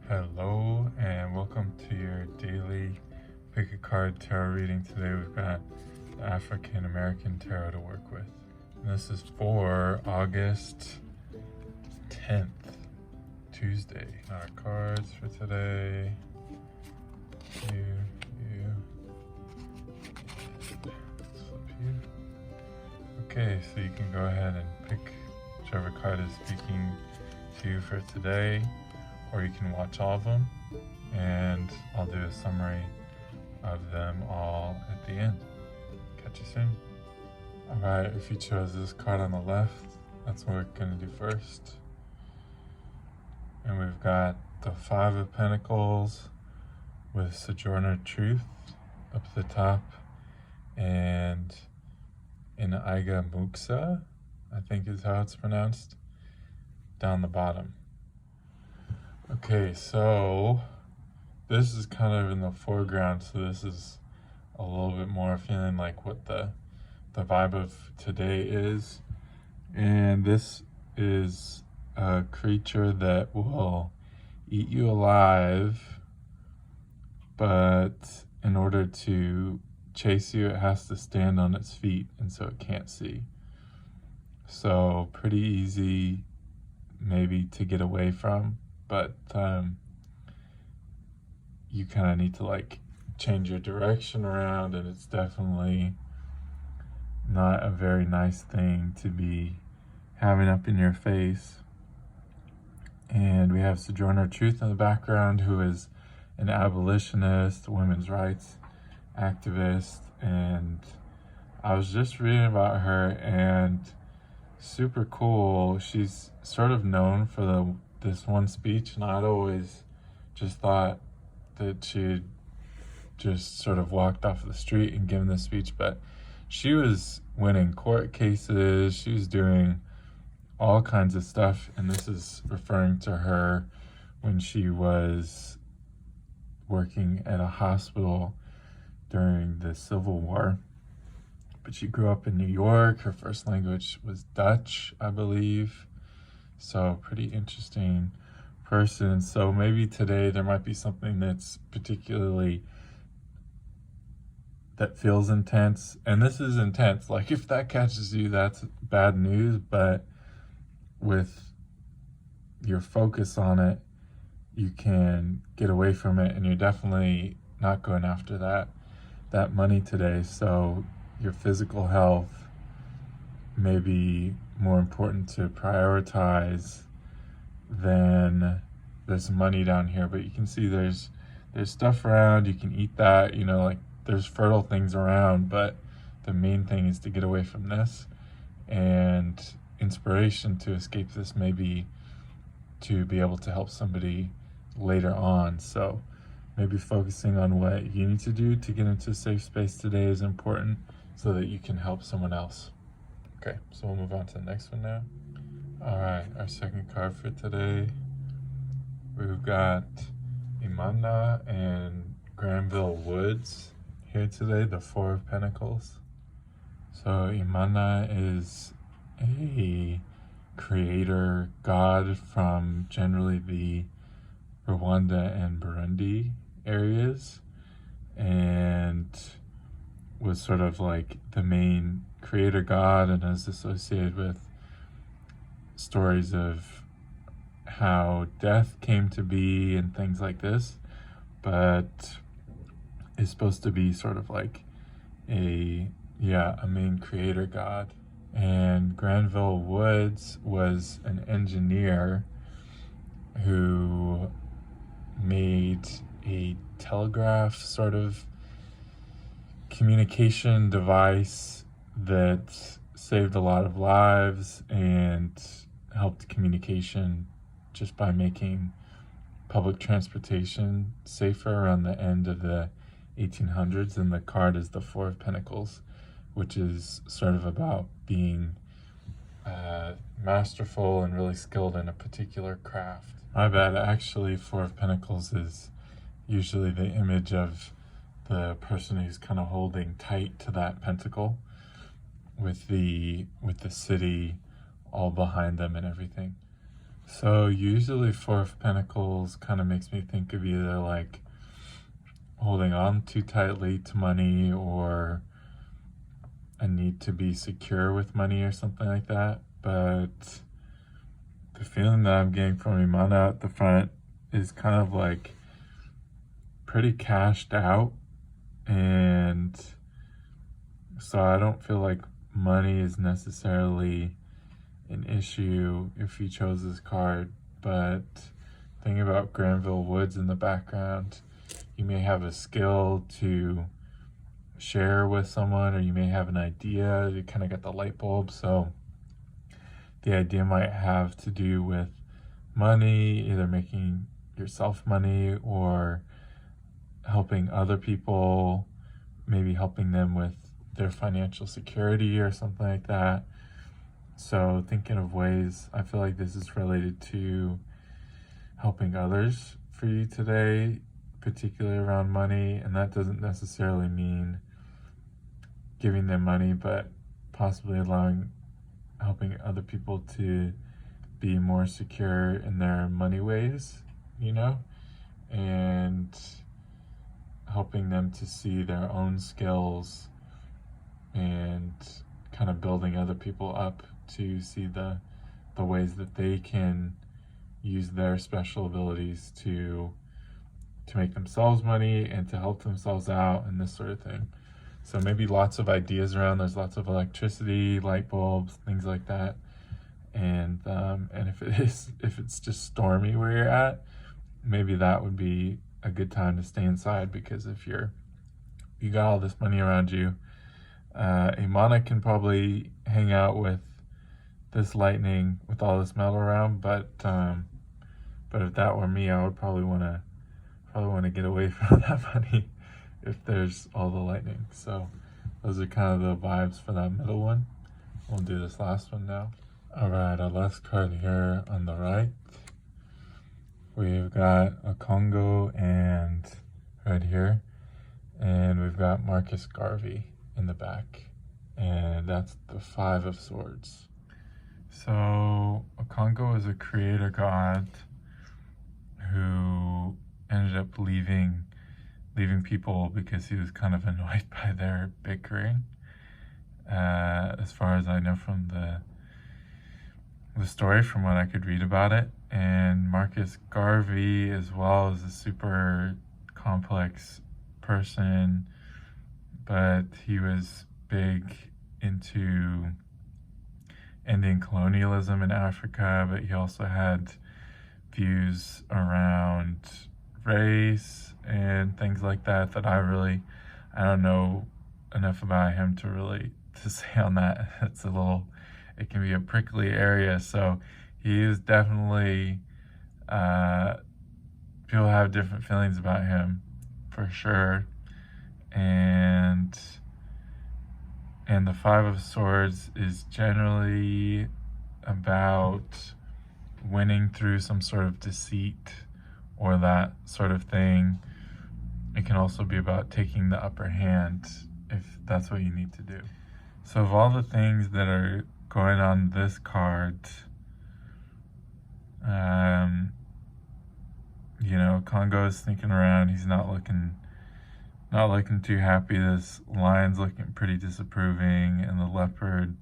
Hello and welcome to your daily pick a card tarot reading. Today we've got the African American tarot to work with. And this is for August 10th, Tuesday. Our cards for today. You. Let's flip you. Okay, so you can go ahead and pick whichever card is speaking to you for today, or you can watch all of them, and I'll do a summary of them all at the end. Catch you soon. Alright, if you chose this card on the left, that's what we're going to do first. And we've got the Five of Pentacles with Sojourner Truth up at the top, and Inaiga Muksa, I think is how it's pronounced, down the bottom. Okay, so this is kind of in the foreground, so this is a little bit more feeling like what the vibe of today is. And this is a creature that will eat you alive, but in order to chase you, it has to stand on its feet, and so it can't see. So pretty easy maybe to get away from, but you kind of need to like change your direction around, and it's definitely not a very nice thing to be having up in your face. And we have Sojourner Truth in the background, who is an abolitionist, women's rights activist, and I was just reading about her, and super cool. She's sort of known for this one speech, and I'd always just thought that she'd just sort of walked off the street and given this speech, but she was winning court cases, she was doing all kinds of stuff, and this is referring to her when she was working at a hospital during the Civil War. But she grew up in New York. Her first language was Dutch, I believe. So pretty interesting person. So maybe today there might be something that's particularly, that feels intense. And this is intense. Like if that catches you, that's bad news. But with your focus on it, you can get away from it, and you're definitely not going after that money today. So your physical health may be more important to prioritize than this money down here. But you can see there's stuff around, you can eat that, you know, like there's fertile things around, but the main thing is to get away from this. And inspiration to escape this may be to be able to help somebody later on. So maybe focusing on what you need to do to get into a safe space today is important, so that you can help someone else. Okay, so we'll move on to the next one now. All right, our second card for today, we've got Imana and Granville Woods here today, the Four of Pentacles. So Imana is a creator god from generally the Rwanda and Burundi areas, and was sort of like the main creator god, and is associated with stories of how death came to be and things like this, but is supposed to be sort of like a main creator god. And Granville Woods was an engineer who made a telegraph sort of communication device that saved a lot of lives and helped communication just by making public transportation safer around the end of the 1800s. And the card is the Four of Pentacles, which is sort of about being masterful and really skilled in a particular craft. My bad, actually Four of Pentacles is usually the image of the person who's kind of holding tight to that pentacle with the city all behind them and everything. So usually Four of Pentacles kind of makes me think of either like holding on too tightly to money or a need to be secure with money or something like that. But the feeling that I'm getting from Imana at the front is kind of like pretty cashed out, and so I don't feel like money is necessarily an issue if you chose this card. But thinking about Granville Woods in the background, you may have a skill to share with someone, or you may have an idea. You kind of get the light bulb. So the idea might have to do with money, either making yourself money or helping other people, maybe helping them with their financial security or something like that. So thinking of ways, I feel like this is related to helping others for you today, particularly around money. And that doesn't necessarily mean giving them money, but possibly helping other people to be more secure in their money ways, and helping them to see their own skills and kind of building other people up to see the ways that they can use their special abilities to make themselves money and to help themselves out and this sort of thing. So maybe lots of ideas around. There's lots of electricity, light bulbs, things like that. And if it's just stormy where you're at, maybe that would be a good time to stay inside, because if you got all this money around you, Imana can probably hang out with this lightning with all this metal around, but if that were me, I would probably want to get away from that money if there's all the lightning. So those are kind of the vibes for that middle one. We'll do this last one now. All right, our last card here on the right, we've got a Congo and right here, and we've got Marcus Garvey in the back, and that's the Five of Swords. So a Congo is a creator god who ended up leaving people because he was kind of annoyed by their bickering. As far as I know from the story, from what I could read about it. And Marcus Garvey as well is a super complex person, but he was big into ending colonialism in Africa, but he also had views around race and things like that I don't know enough about him to say on that. It can be a prickly area. So he is definitely, people have different feelings about him for sure. And the Five of Swords is generally about winning through some sort of deceit or that sort of thing. It can also be about taking the upper hand if that's what you need to do. So of all the things that are going on this card, Congo is sneaking around. He's not looking too happy. This lion's looking pretty disapproving, and the leopard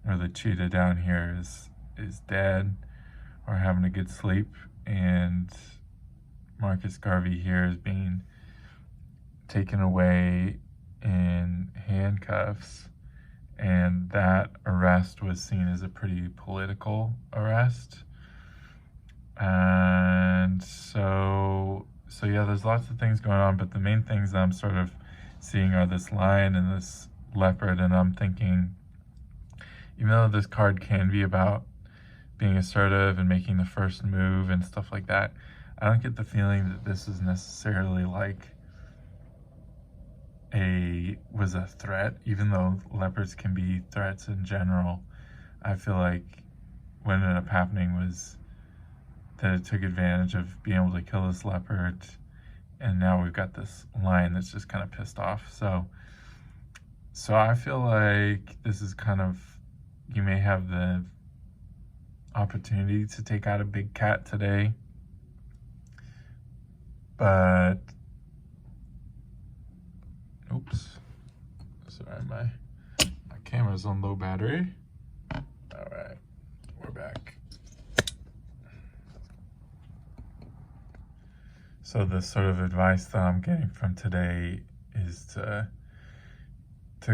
or the cheetah down here is dead or having a good sleep, and Marcus Garvey here is being taken away in handcuffs, and that arrest was seen as a pretty political arrest. And so yeah, there's lots of things going on, but the main things that I'm sort of seeing are this lion and this leopard, and I'm thinking, even though this card can be about being assertive and making the first move and stuff like that, I don't get the feeling that this is necessarily was a threat, even though leopards can be threats in general. I feel like what ended up happening was that it took advantage of being able to kill this leopard, and now we've got this lion that's just kind of pissed off. So I feel like this is kind of, you may have the opportunity to take out a big cat today, but oops, sorry, my camera's on low battery. All right, we're back. So the sort of advice that I'm getting from today is to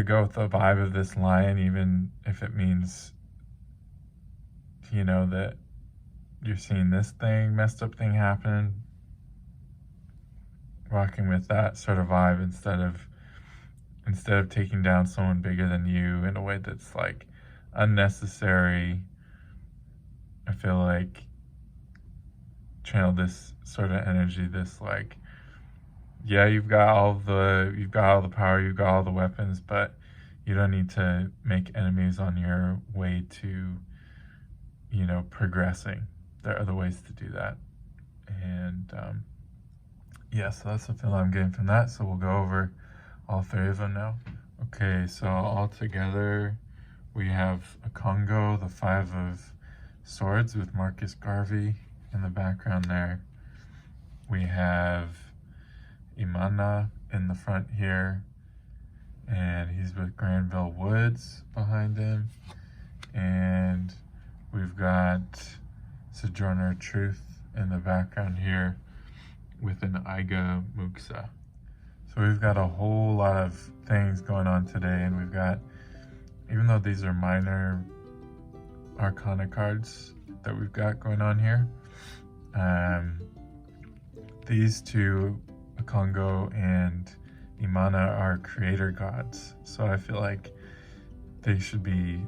go with the vibe of this lion, even if it means, you know, that you're seeing this messed up thing happen. Rocking with that sort of vibe instead of taking down someone bigger than you in a way that's like unnecessary. I feel like channel this sort of energy, this like, yeah, you've got all the power, you've got all the weapons, but you don't need to make enemies on your way to, you know, progressing. There are other ways to do that. And yeah, so that's the feeling I'm getting from that. So we'll go over all three of them now. Okay, so all together we have a Congo, the 5 of Swords with Marcus Garvey in the background there. We have Imana in the front here, and he's with Granville Woods behind him. And we've got Sojourner Truth in the background here with an Iga Muksa. So we've got a whole lot of things going on today, and we've got, even though these are minor arcana cards that we've got going on here, these two, Congo and Imana, are creator gods. So I feel like they should be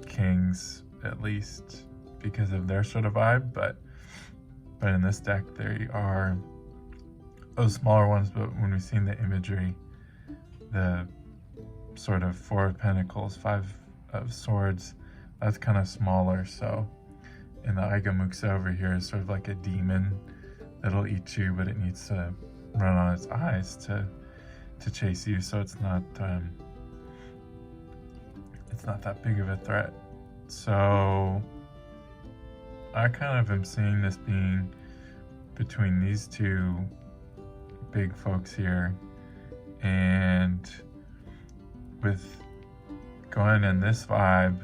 kings, at least because of their sort of vibe, but in this deck they are those smaller ones. But when we've seen the imagery, the sort of 4 of Pentacles, 5 of Swords, that's kind of smaller. So, and the Iga Muksa over here is sort of like a demon that'll eat you, but it needs to run on its eyes to chase you. So it's not that big of a threat. So I kind of am seeing this being between these two big folks here, and with going in this vibe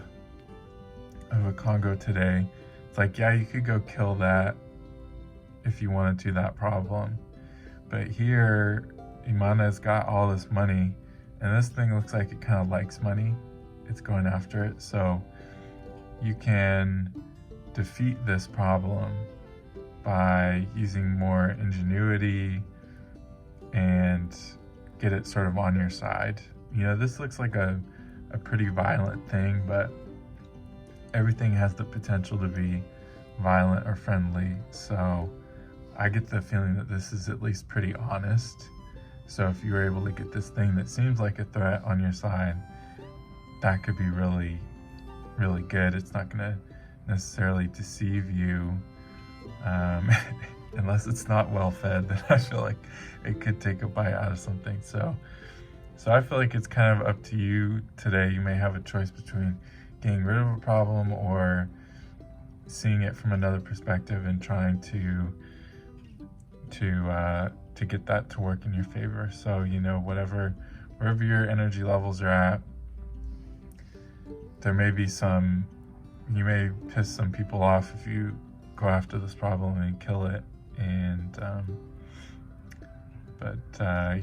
of a Congo today, it's like, yeah, you could go kill that if you wanted to, that problem. But here, Imana's got all this money, and this thing looks like it kind of likes money. It's going after it. So you can defeat this problem by using more ingenuity and get it sort of on your side. You know, this looks like a pretty violent thing, but everything has the potential to be violent or friendly. So I get the feeling that this is at least pretty honest. So if you were able to get this thing that seems like a threat on your side, that could be really, really good. It's not going to necessarily deceive you, unless it's not well fed. Then I feel like it could take a bite out of something. So I feel like it's kind of up to you today. You may have a choice between getting rid of a problem or seeing it from another perspective and trying to get that to work in your favor. So, you know, wherever your energy levels are at, there may be you may piss some people off if you go after this problem and kill it. And but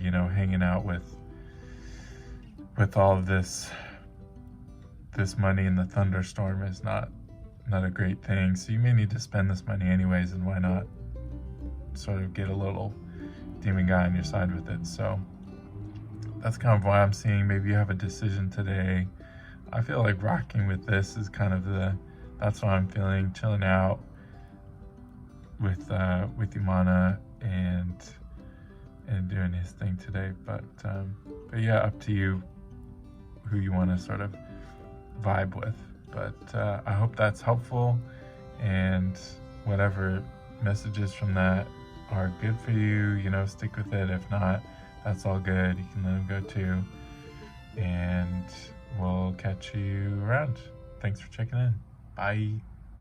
you know, hanging out with all of this money in the thunderstorm is not a great thing. So you may need to spend this money anyways, and why not sort of get a little demon guy on your side with it. So that's kind of why I'm seeing maybe you have a decision today. I feel like rocking with this is kind of that's what I'm feeling, chilling out with Imana and doing his thing today. But yeah, up to you who you want to sort of vibe with. But I hope that's helpful, and whatever messages from that are good for you, you know, stick with it. If not, that's all good. You can let them go too. And we'll catch you around. Thanks for checking in. Bye.